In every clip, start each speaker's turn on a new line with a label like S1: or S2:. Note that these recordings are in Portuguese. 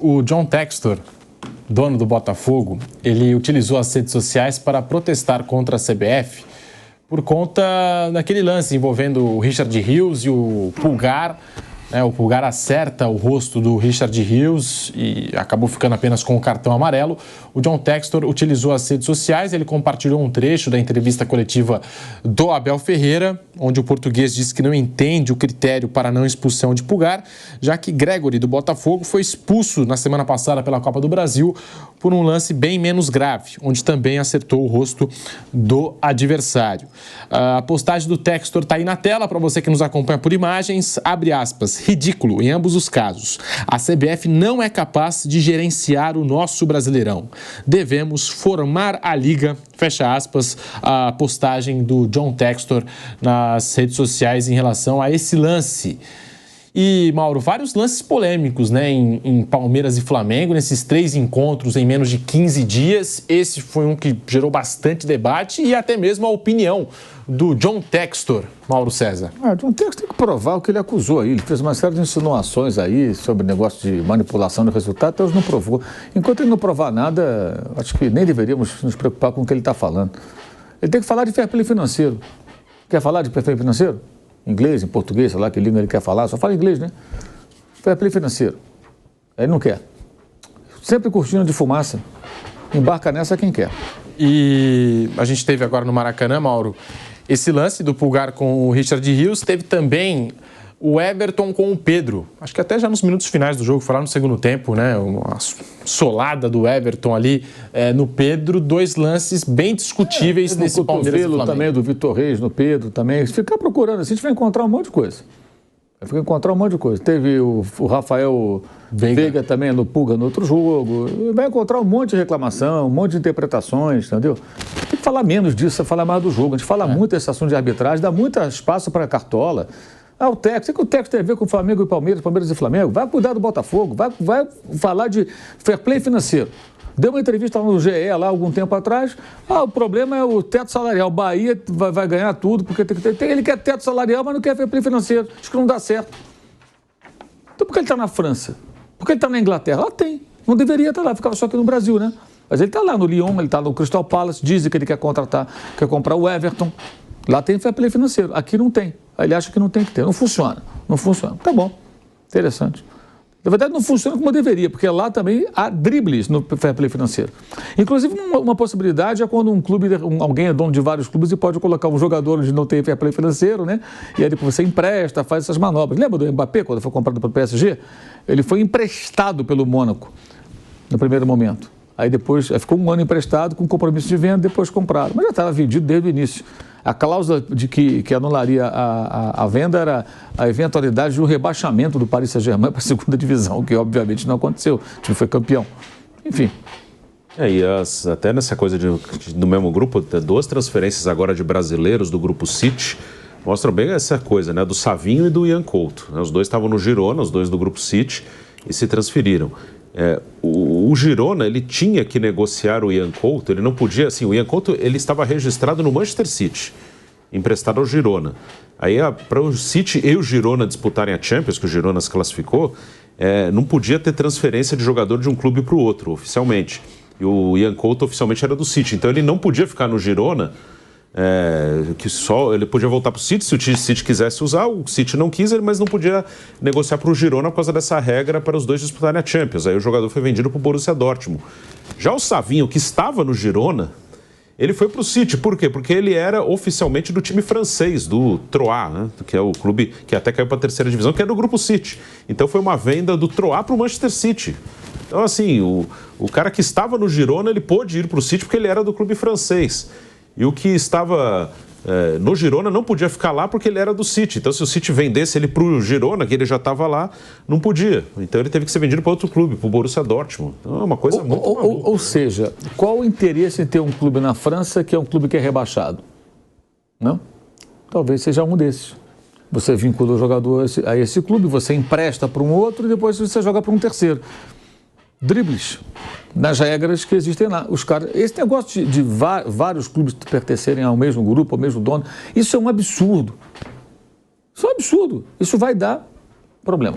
S1: O John Textor, dono do Botafogo, ele utilizou as redes sociais para protestar contra a CBF por conta daquele lance envolvendo o Richard Rios e o Pulgar. O Pulgar acerta o rosto do Richard Rios e acabou ficando apenas com o cartão amarelo. O John Textor utilizou as redes sociais, ele compartilhou um trecho da entrevista coletiva do Abel Ferreira, onde o português disse que não entende o critério para não expulsão de Pulgar, já que Gregory, do Botafogo, foi expulso na semana passada pela Copa do Brasil por um lance bem menos grave, onde também acertou o rosto do adversário. A postagem do Textor está aí na tela para você que nos acompanha por imagens. Abre aspas. Ridículo em ambos os casos. A CBF não é capaz de gerenciar o nosso Brasileirão. Devemos formar a liga, fecha aspas, a postagem do John Textor nas redes sociais em relação a esse lance. E, Mauro, vários lances polêmicos, em Palmeiras e Flamengo, nesses 3 encontros em menos de 15 dias. Esse foi um que gerou bastante debate e até mesmo a opinião do John Textor, Mauro César.
S2: John Textor tem que provar o que ele acusou aí. Ele fez uma série de insinuações aí sobre negócio de manipulação do resultado, até hoje não provou. Enquanto ele não provar nada, acho que nem deveríamos nos preocupar com o que ele está falando. Ele tem que falar de fair play financeiro. Quer falar de fair play financeiro? Em inglês, em português, sei lá que língua ele quer falar, só fala inglês, né? Fair play financeiro. Ele não quer. Sempre cortina de fumaça. Embarca nessa quem quer.
S1: E a gente teve agora no Maracanã, Mauro, esse lance do Pulgar com o Richard Rios. Teve também o Everton com o Pedro. Acho que até já nos minutos finais do jogo, foi lá no segundo tempo, né? Uma solada do Everton ali no Pedro. 2 lances bem discutíveis nesse Palmeiras e Flamengo.
S2: Também do Vitor Reis no Pedro também. Se ficar procurando assim, a gente vai encontrar um monte de coisa. Teve o Rafael Veiga também no Pulga no outro jogo. Vai encontrar um monte de reclamação, um monte de interpretações, entendeu? Tem que falar menos disso, falar mais do jogo. A gente fala muito desse assunto de arbitragem, dá muito espaço para cartola. O Textor, o que o Textor tem a ver com o Flamengo e Palmeiras, Palmeiras e Flamengo? Vai cuidar do Botafogo, vai falar de fair play financeiro. Deu uma entrevista lá no GE, lá algum tempo atrás, o problema é o teto salarial. O Bahia vai ganhar tudo, porque ele quer teto salarial, mas não quer fair play financeiro. Acho que não dá certo. Então por que ele está na França? Por que ele está na Inglaterra? Lá tem. Não deveria estar lá, ficava só aqui no Brasil, né? Mas ele está lá no Lyon, ele está no Crystal Palace, dizem que ele quer comprar o Everton. Lá tem fair play financeiro, aqui não tem. Aí ele acha que não tem que ter, não funciona. Tá bom, interessante. Na verdade não funciona como deveria, porque lá também há dribles no fair play financeiro. Inclusive uma possibilidade é quando alguém é dono de vários clubes e pode colocar um jogador onde não tem fair play financeiro, né? E aí depois você empresta, faz essas manobras. Lembra do Mbappé, quando foi comprado pelo PSG? Ele foi emprestado pelo Mônaco no primeiro momento. Aí depois ficou 1 ano emprestado com compromisso de venda, depois comprado. Mas já estava vendido desde o início. A cláusula de que anularia a venda era a eventualidade de um rebaixamento do Paris Saint-Germain para a segunda divisão, que obviamente não aconteceu. O time foi campeão. Enfim.
S3: Até nessa coisa do mesmo grupo, 2 transferências agora de brasileiros do grupo City mostram bem essa coisa, né? Do Savinho e do Ian Couto. Os 2 estavam no Girona, os 2 do grupo City, e se transferiram. O Girona, ele tinha que negociar o Ian Couto, ele não podia, assim, o Ian Couto, ele estava registrado no Manchester City, emprestado ao Girona. Aí, para o City e o Girona disputarem a Champions, que o Girona se classificou, não podia ter transferência de jogador de um clube para o outro, oficialmente. E o Ian Couto, oficialmente, era do City, então ele não podia ficar no Girona, ele podia voltar para o City se o City quisesse usar, o City não quis, mas não podia negociar para o Girona por causa dessa regra para os 2 disputarem a Champions. Aí o jogador foi vendido para o Borussia Dortmund. Já o Savinho, que estava no Girona, ele foi para o City. Por quê? Porque ele era oficialmente do time francês, do Troyes, né? Que é o clube que até caiu para a 3ª divisão, que é do grupo City. Então foi uma venda do Troyes para o Manchester City. Então assim, o cara que estava no Girona, ele pôde ir para o City porque ele era do clube francês. E o que estava no Girona não podia ficar lá porque ele era do City. Então, se o City vendesse ele para o Girona, que ele já estava lá, não podia. Então, ele teve que ser vendido para outro clube, para o Borussia Dortmund. Então, é uma coisa muito maluca.
S2: Ou seja, qual o interesse em ter um clube na França que é um clube que é rebaixado? Não? Talvez seja um desses. Você vincula o jogador a esse clube, você empresta para um outro e depois você joga para um terceiro. Dribles nas regras que existem lá. Esse negócio de vários clubes pertencerem ao mesmo grupo, ao mesmo dono, isso é um absurdo. Isso é um absurdo. Isso vai dar problema.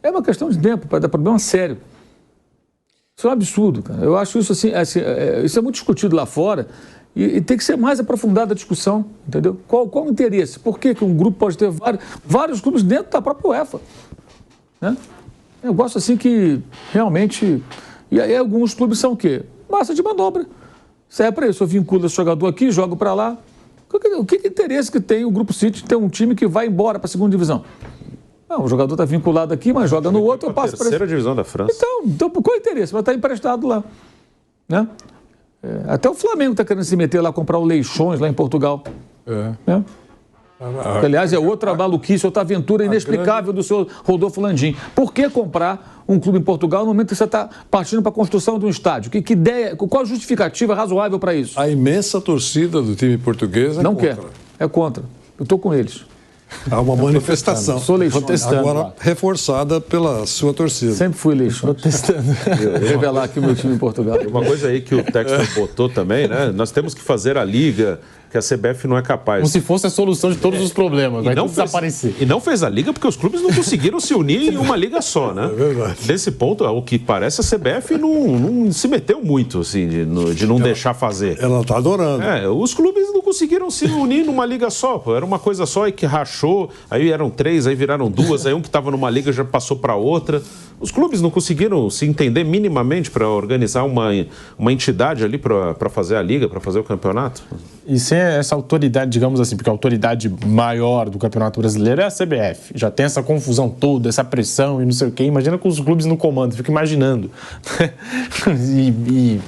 S2: É uma questão de tempo para dar problema sério. Isso é um absurdo, cara. Eu acho isso assim, isso é muito discutido lá fora e tem que ser mais aprofundada a discussão, entendeu? Qual o interesse? Por que um grupo pode ter vários clubes dentro da própria UEFA? Né? Eu gosto assim que realmente... E aí alguns clubes são o quê? Massa de manobra. Serve para isso. Eu vinculo esse jogador aqui, jogo para lá. O que interesse que tem o Grupo City ter um time que vai embora para a segunda divisão? Não, o jogador está vinculado aqui, mas joga no outro, eu passo para...
S3: Terceira divisão da França.
S2: Então, qual é o interesse? Vai estar emprestado lá. Né? Até o Flamengo está querendo se meter lá, comprar o Leixões lá em Portugal. Né? Que, aliás, é outra maluquice, outra aventura inexplicável do senhor Rodolfo Landim. Por que comprar um clube em Portugal no momento que você está partindo para a construção de um estádio? Que ideia, qual a justificativa razoável para isso?
S4: A imensa torcida do time português
S2: não quer. É contra. Eu estou com eles.
S4: Há uma manifestação.
S2: Sou Leixões.
S4: Agora reforçada pela sua torcida.
S2: Sempre fui Leixões. Protestando. Vou revelar aqui o meu time em Portugal.
S3: Uma coisa aí que o Textor botou também, né? Nós temos que fazer a liga que a CBF não é capaz.
S1: Como se fosse a solução de todos os problemas. Vai tudo desaparecer.
S3: E não fez a liga porque os clubes não conseguiram se unir em uma liga só, né?
S4: É verdade.
S3: Nesse ponto, o que parece, a CBF não se meteu muito, assim, de não deixar fazer.
S4: Ela está adorando.
S3: Os clubes não conseguiram se unir numa liga só. Pô. Era uma coisa só e que rachou. Aí eram 3, aí viraram 2. Aí um que estava numa liga já passou para outra. Os clubes não conseguiram se entender minimamente para organizar uma entidade ali para fazer a liga, para fazer o campeonato.
S1: E sem essa autoridade, digamos assim, porque a autoridade maior do Campeonato Brasileiro é a CBF. Já tem essa confusão toda, essa pressão e não sei o quê. Imagina com os clubes no comando, fica imaginando. e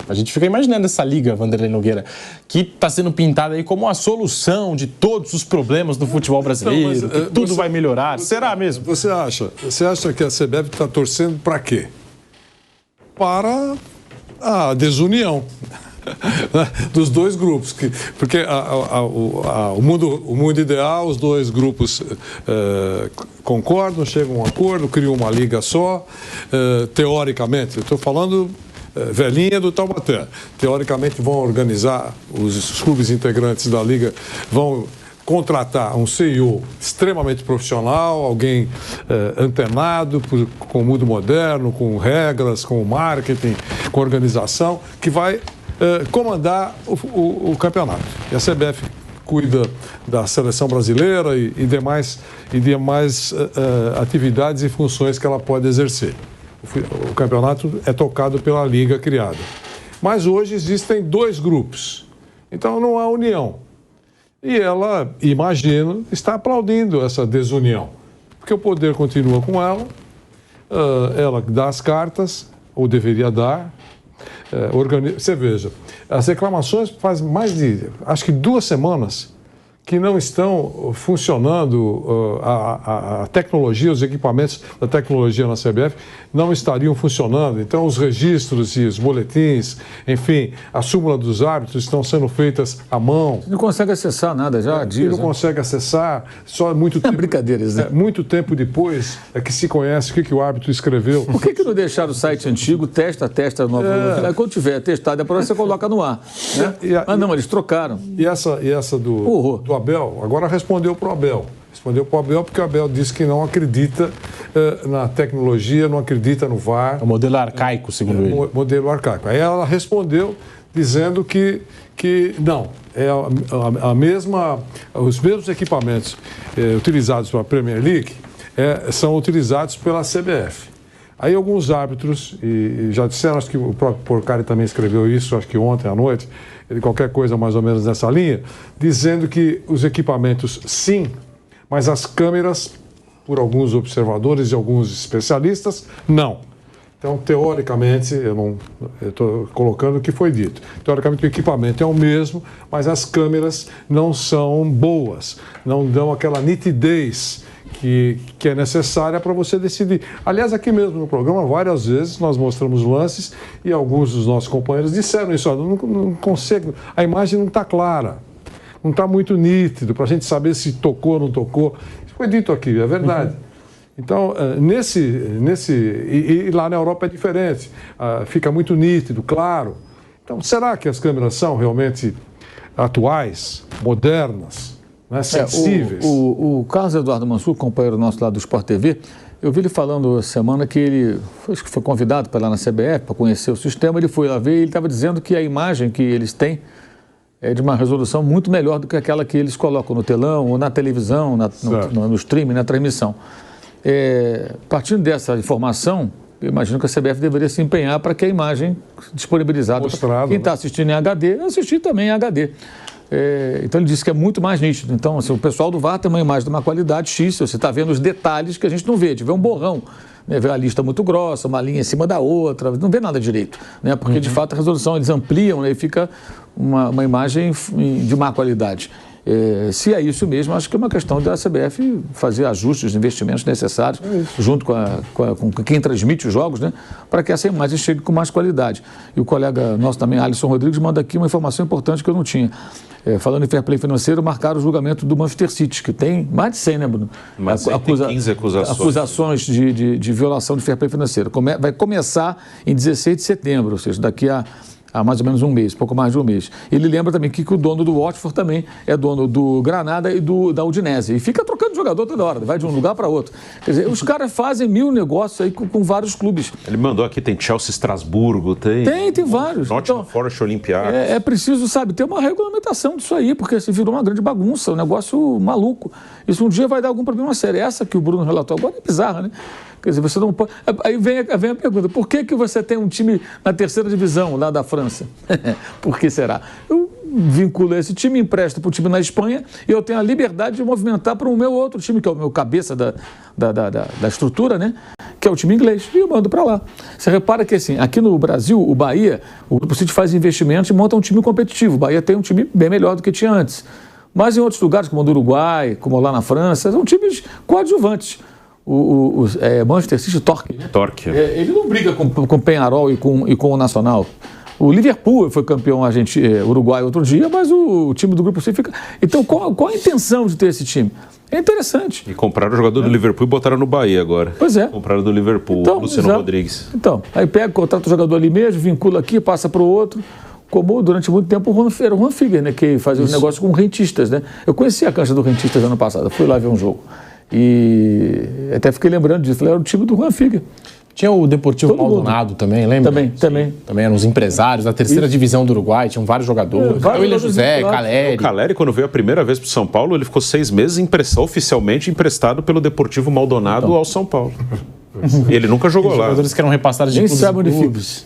S1: a gente fica imaginando essa liga, Vanderlei Nogueira, que está sendo pintada aí como a solução de todos os problemas do futebol brasileiro, que tudo vai melhorar. Será mesmo?
S4: Você acha que a CBF está torcendo para quê? Para a desunião dos dois grupos, porque o mundo ideal, os dois grupos concordam, chegam a um acordo, criam uma liga só, teoricamente, eu estou falando velhinha do Taubaté, teoricamente vão organizar, os clubes integrantes da liga vão contratar um CEO extremamente profissional, alguém antenado com o mundo moderno, com regras, com marketing, com organização, que vai comandar o campeonato. E a CBF cuida da seleção brasileira e demais atividades e funções que ela pode exercer. O campeonato é tocado pela liga criada. Mas hoje existem dois grupos, então não há união. E ela, imagino, está aplaudindo essa desunião, porque o poder continua com ela, ela dá as cartas, ou deveria dar. Você veja, as reclamações faz mais de, acho que 2 semanas que não estão funcionando, a tecnologia, os equipamentos da tecnologia na CBF não estariam funcionando. Então, os registros e os boletins, enfim, a súmula dos árbitros estão sendo feitas à mão.
S2: Não consegue acessar nada já há dias.
S4: Não consegue acessar, só muito tempo.
S2: Brincadeiras, né?
S4: Muito tempo depois é que se conhece o que o árbitro escreveu.
S2: Por que não deixar o site antigo, testa novo? Quando tiver testado, depois você coloca no ar. Né? Mas não, eles trocaram.
S4: E essa do Abel, agora respondeu para o Abel. Respondeu para o Abel porque o Abel disse que não acredita na tecnologia, não acredita no VAR.
S1: É o modelo arcaico, segundo ele.
S4: Modelo arcaico. Aí ela respondeu dizendo que não, é os mesmos equipamentos utilizados pela Premier League são utilizados pela CBF. Aí alguns árbitros, e já disseram, acho que o próprio Porcari também escreveu isso, acho que ontem à noite, qualquer coisa mais ou menos nessa linha, dizendo que os equipamentos sim, mas as câmeras, por alguns observadores e alguns especialistas, não. Então, teoricamente, eu estou colocando o que foi dito. Teoricamente, o equipamento é o mesmo, mas as câmeras não são boas, não dão aquela nitidez que é necessária para você decidir. Aliás, aqui mesmo no programa, várias vezes nós mostramos lances e alguns dos nossos companheiros disseram isso, não consigo, a imagem não está clara, não está muito nítido para a gente saber se tocou ou não tocou. Isso foi dito aqui, é verdade. Uhum. Então, e lá na Europa é diferente, fica muito nítido, claro. Então, será que as câmeras são realmente atuais, modernas? Sensíveis.
S2: O Carlos Eduardo Mansur, companheiro nosso lá do Sport TV, Eu vi ele falando semana que ele acho que foi convidado para ir lá na CBF para conhecer o sistema. Ele foi lá ver e ele estava dizendo que a imagem que eles têm é de uma resolução muito melhor do que aquela que eles colocam no telão ou na televisão, no streaming, na transmissão. Partindo dessa informação, eu imagino que a CBF deveria se empenhar para que a imagem disponibilizada para quem está assistindo em HD, assistir também em HD. Então ele disse que é muito mais nítido. Então, assim, o pessoal do VAR tem uma imagem de uma qualidade X, você está vendo os detalhes que a gente não vê, a gente vê um borrão, né? Vê a lista muito grossa, uma linha em cima da outra, não vê nada direito, né? Porque de fato a resolução eles ampliam, né? E fica uma imagem de má qualidade. Se é isso mesmo, acho que é uma questão da CBF fazer ajustes, investimentos necessários, junto com quem transmite os jogos, né, para que essa imagem chegue com mais qualidade. E o colega nosso também, Alisson Rodrigues, manda aqui uma informação importante que eu não tinha. Falando em fair play financeiro, marcaram o julgamento do Manchester City, que tem mais de 100, né, Bruno?
S3: Mas tem 15
S2: acusações de violação de fair play financeiro. Vai começar em 16 de setembro, ou seja, daqui a mais ou menos um mês, pouco mais de um mês. Ele lembra também que o dono do Watford também é dono do Granada e da Udinese. E fica trocando jogador toda hora, vai de um lugar para outro. Quer dizer, os caras fazem 1000 negócios aí com vários clubes.
S3: Ele mandou aqui, tem Chelsea, Estrasburgo, tem
S2: vários.
S3: Nottingham Forest, Olympiacos.
S2: É preciso, sabe, ter uma regulamentação disso aí, porque assim, virou uma grande bagunça, um negócio maluco. Isso um dia vai dar algum problema sério. Essa que o Bruno relatou agora é bizarra, né? Quer dizer, você não pode... Aí vem a pergunta, por que você tem um time na 3ª divisão lá da França? Por que será? Eu vinculo esse time, empresto para o time na Espanha e eu tenho a liberdade de movimentar para o meu outro time, que é o meu cabeça da estrutura, né? Que é o time inglês, e eu mando para lá. Você repara que assim, aqui no Brasil, o Bahia, o Grupo City faz investimentos e monta um time competitivo. O Bahia tem um time bem melhor do que tinha antes. Mas em outros lugares, como o do Uruguai, como lá na França, são times coadjuvantes. O Manchester City, Torque, né?
S3: Torque.
S2: Ele não briga com o Peñarol e com o Nacional. O Liverpool foi campeão uruguai outro dia, mas o time do Grupo C fica... Então, qual a intenção de ter esse time? É interessante.
S3: E compraram o jogador do Liverpool e botaram no Bahia agora.
S2: Pois é.
S3: Compraram do Liverpool,
S2: então,
S3: Luciano Rodrigues.
S2: Então, aí pega, contrata o jogador ali mesmo, vincula aqui, passa para o outro. Como durante muito tempo era o Juan Figuer, né, que fazia os negócios com rentistas, né? Eu conheci a cancha do Rentistas ano passado, fui lá ver um jogo. E até fiquei lembrando disso, era o time do Juan Figuer.
S1: Tinha o Deportivo Maldonado também, lembra?
S2: Também.
S1: Também eram os empresários da 3ª divisão do Uruguai, tinham vários jogadores. O William José, Caleri.
S3: O Caleri, quando veio a primeira vez para o São Paulo, ele ficou 6 meses oficialmente emprestado pelo Deportivo Maldonado ao São Paulo. E ele nunca jogou lá.
S1: Jogadores que eram repassados de clubes.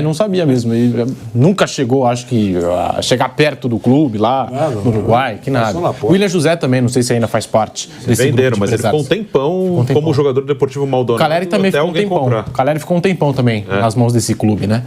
S1: Não sabia mesmo. Ele nunca chegou, acho que, a chegar perto do clube lá no Uruguai, que nada. O William José também, não sei se ainda faz parte desse
S3: Venderam, mas ele ficou um tempão como jogador do Deportivo Maldonado.
S1: O Caleri também ficou um tempão. O Caleri ficou um tempão também nas mãos desse clube, né?